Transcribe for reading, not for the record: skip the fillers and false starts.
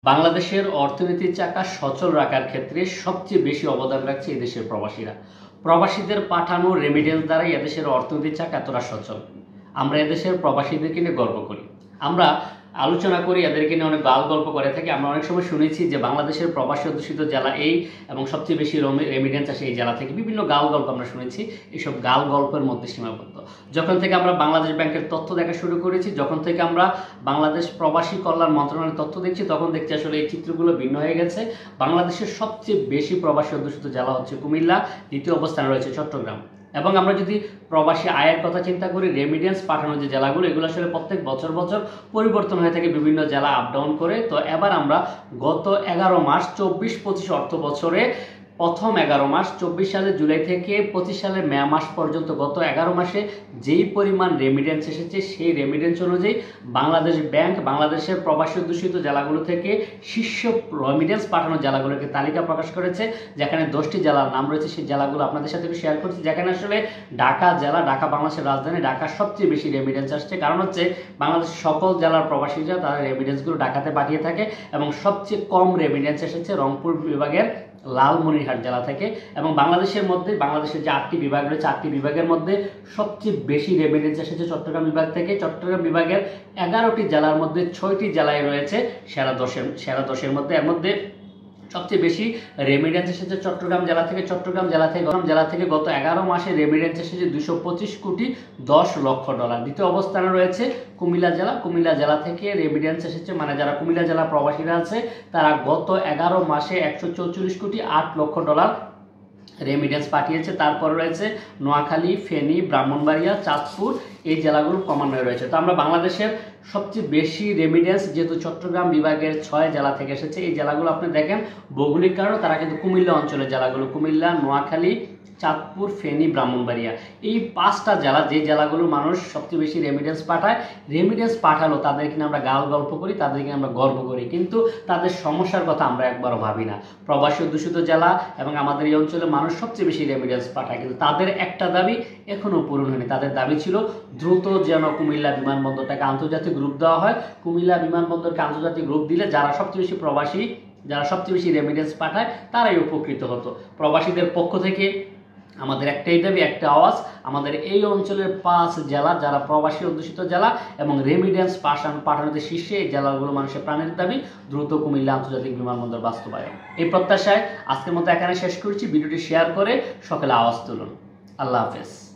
বাংলাদেশের অর্থনীতির চাকা সচল রাখার ক্ষেত্রে সবচেয়ে বেশি অবদান রাখছে এদেশের প্রবাসীরা। প্রবাসীদের পাঠানো রেমিটেন্স দ্বারাই এদেশের অর্থনীতির চাকা এতটা সচল। আমরা এদেশের প্রবাসীদেরকে নিয়ে গর্ব করি। আমরা আলোচনা করি, এদেরকে নিয়ে অনেক গাল গল্প করে থাকি। আমরা অনেক সময় শুনেছি যে বাংলাদেশের প্রবাসী অধ্যুষিত জেলা এই এবং সবচেয়ে বেশি রেমিটেন্স আসে এই জেলা থেকে। বিভিন্ন গাল গল্প আমরা শুনেছি, এইসব গাল গল্পের মধ্যে সীমাবদ্ধ। যখন থেকে আমরা বাংলাদেশ ব্যাংকের তথ্য দেখা শুরু করেছি, যখন থেকে আমরা বাংলাদেশ প্রবাসী কল্যাণ মন্ত্রণালয়ের তথ্য দেখছি, তখন দেখছি আসলে এই চিত্রগুলো ভিন্ন হয়ে গেছে। বাংলাদেশের সবচেয়ে বেশি প্রবাসী অধ্যুষিত জেলা হচ্ছে কুমিল্লা, দ্বিতীয় অবস্থানে রয়েছে চট্টগ্রাম। এবং আমরা যদি প্রবাসী আয়ের কথা চিন্তা করি, রেমিটেন্স পাঠানো যে জেলাগুলো, এগুলো আসলে প্রত্যেক বছর বছর পরিবর্তন হয়ে থাকে, বিভিন্ন জেলা আপ ডাউন করে। তো এবার আমরা গত 11 মাস 24-25 অর্থ বছরে প্রথম 11 মাস 24 সালের জুলাই থেকে 25 সালের মে মাস পর্যন্ত গত 11 মাসে যেই পরিমাণ রেমিটেন্স এসেছে, সেই রেমিটেন্স অনুযায়ী বাংলাদেশ ব্যাংক বাংলাদেশের প্রবাসী অধ্যুষিত জেলাগুলো থেকে শীর্ষ রেমিটেন্স পাঠানো জেলাগুলোকে তালিকা প্রকাশ করেছে, যেখানে 10টি জেলার নাম রয়েছে। সেই জেলাগুলো আপনাদের সাথে শেয়ার করছি, যেখানে আসলে ঢাকা জেলা, ঢাকা বাংলাদেশের রাজধানী, ঢাকার সবচেয়ে বেশি রেমিটেন্স আসছে। কারণ হচ্ছে বাংলাদেশের সকল জেলার প্রবাসীরা তাদের রেমিটেন্সগুলো ঢাকাতে পাঠিয়ে থাকে, এবং সবচেয়ে কম রেমিটেন্স এসেছে রংপুর বিভাগের লালমনিরহাট জেলা থেকে। এবং বাংলাদেশের মধ্যে বাংলাদেশের যে 8টি বিভাগ রয়েছে, 8টি বিভাগের মধ্যে সবচেয়ে বেশি রেমিটেন্স এসেছে চট্টগ্রাম বিভাগ থেকে। চট্টগ্রাম বিভাগের 11টি জেলার মধ্যে 6টি জেলায় রয়েছে সেরা 10-এর মধ্যে। এর মধ্যে সবচেয়ে বেশি রেমিটেন্স এসেছে চট্টগ্রাম জেলা থেকে। চট্টগ্রাম জেলা থেকে গত 11 মাসে রেমিটেন্স এসেছে 225 কোটি 10 লক্ষ ডলার। দ্বিতীয় অবস্থানে রয়েছে কুমিল্লা জেলা থেকে রেমিটেন্স এসেছে, মানে যারা কুমিল্লা জেলা প্রবাসীরা আছে, তারা গত 11 মাসে 144 কোটি 8 লক্ষ ডলার রেমিটেন্স পাঠিয়েছে। তারপর রয়েছে নোয়াখালী, ফেনী, ব্রাহ্মণবাড়িয়া, চাঁদপুর, এই জেলাগুলো ক্রমান্বয়ে রয়েছে। তো আমরা বাংলাদেশের সবচেয়ে বেশি রেমিটেন্স যেহেতু চট্টগ্রাম বিভাগের 6 জেলা থেকে এসেছে, এই জেলাগুলো আপনি দেখেন ভৌগোলিক কারণে তারা কিন্তু কুমিল্লা অঞ্চলের জেলাগুলো, কুমিল্লা, নোয়াখালী, চাঁদপুর, ফেনী, ব্রাহ্মণবাড়িয়া, এই 5টা জেলা, যে জেলাগুলো মানুষ সবচেয়ে বেশি রেমিটেন্স পাঠায়। রেমিটেন্স পাঠালো তাদের কিনা আমরা গাল গল্প করি, তাদের কিনা আমরা গর্ব করি, কিন্তু তাদের সমস্যার কথা আমরা একবারও ভাবি না। প্রবাসী অধ্যুষিত জেলা এবং আমাদের এই অঞ্চলে মানুষ সবচেয়ে বেশি রেমিটেন্স পাঠায়, কিন্তু তাদের একটা দাবি এখনো পূরণ হয়নি। তাদের দাবি ছিল দ্রুত যেন কুমিল্লা বিমানবন্দরটাকে আন্তর্জাতিক গ্রুপ দেওয়া হয়। কুমিল্লা বিমানবন্দরকে আন্তর্জাতিক গ্রুপ দিলে যারা সবচেয়ে বেশি প্রবাসী, যারা সবচেয়ে বেশি রেমিটেন্স পাঠায়, তারাই উপকৃত হতো। প্রবাসীদের পক্ষ থেকে আমাদের একটাই দাবি, একটা আওয়াজ, আমাদের এই অঞ্চলের 5 জেলা যারা প্রবাসী অধ্যুষিত জেলা এবং রেমিটেন্স পাঠানোতে শীর্ষে, এই জেলাগুলো মানুষের প্রাণের দাবি, দ্রুত কুমিল্লা আন্তর্জাতিক বিমানবন্দর বাস্তবায়ন। এই প্রত্যাশায় আজকের মতো এখানে শেষ করছি। ভিডিওটি শেয়ার করে সকলে আওয়াজ তুলুন। আল্লাহ হাফেজ।